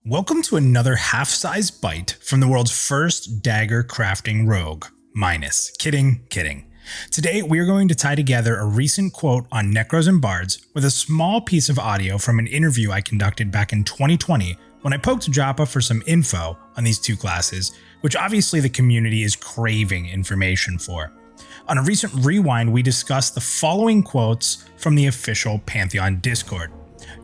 Welcome to another half-size bite from the world's first dagger crafting rogue, Minus. Kidding. Today we are going to tie together a recent quote on Necros and Bards with a small piece of audio from an interview I conducted back in 2020 when I poked Joppa for some info on these two classes, which obviously the community is craving information for. On a recent rewind, we discussed the following quotes from the official Pantheon Discord.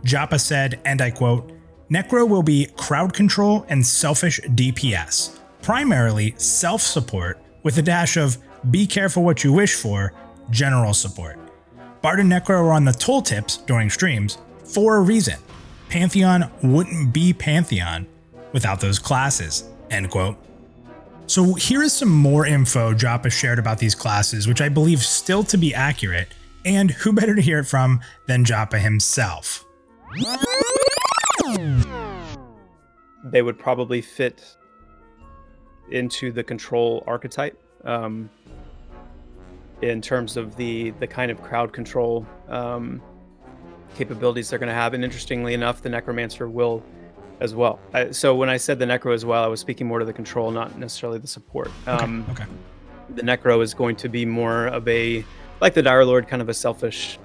Joppa said, and I quote, "Necro will be crowd control and selfish DPS, primarily self-support with a dash of be careful what you wish for, general support. Bard and Necro are on the tooltips during streams for a reason. Pantheon wouldn't be Pantheon without those classes," end quote. So here is some more info Joppa shared about these classes, which I believe still to be accurate, and who better to hear it from than Joppa himself. They would probably fit into the control archetype in terms of the kind of crowd control capabilities they're going to have. And interestingly enough, the Necromancer will as well. So when I said the Necro as well, I was speaking more to the control, not necessarily the support. Okay. The Necro is going to be more of a, like the Dire Lord, kind of a selfish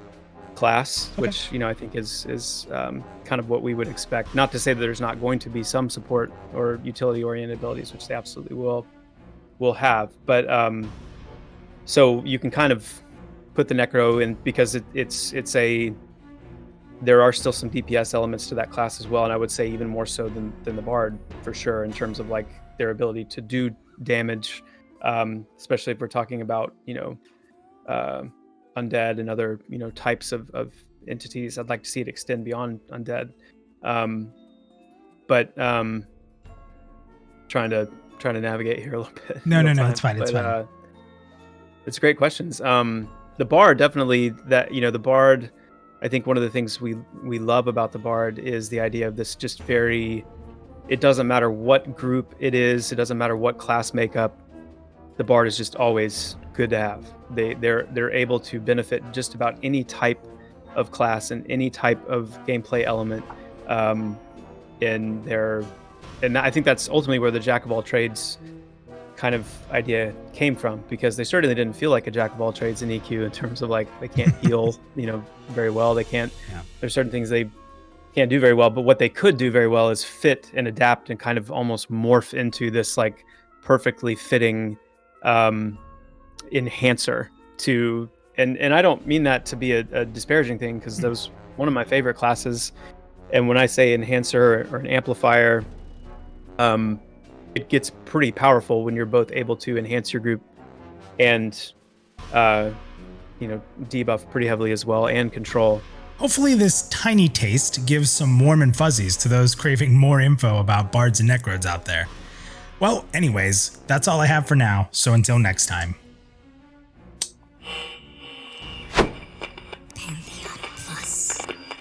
class, which I think is kind of what we would expect. Not to say that there's not going to be some support or utility oriented abilities, which they absolutely will have, but so you can kind of put the Necro in because there are still some DPS elements to that class as well, and I would say even more so than the Bard for sure, in terms of like their ability to do damage, especially if we're talking about undead and other types of entities. I'd like to see it extend beyond undead, but trying to navigate here a little bit. No, it's fine. It's fine. It's great questions. The Bard, definitely, that the Bard, I think one of the things we love about the Bard is the idea of this just it doesn't matter what group it is, it doesn't matter what class makeup, the Bard is just always good to have. They're able to benefit just about any type of class and any type of gameplay element, and I think that's ultimately where the Jack of all trades kind of idea came from, because they certainly didn't feel like a Jack of all trades in EQ in terms of like they can't heal very well, they can't there's certain things they can't do very well, but what they could do very well is fit and adapt and kind of almost morph into this like perfectly fitting enhancer to, and I don't mean that to be a disparaging thing, because those one of my favorite classes, and when I say enhancer or an amplifier, it gets pretty powerful when you're both able to enhance your group and debuff pretty heavily as well, and control. Hopefully this tiny taste gives some warm and fuzzies to those craving more info about Bards and Necros out there. Well, anyways, that's all I have for now, so until next time.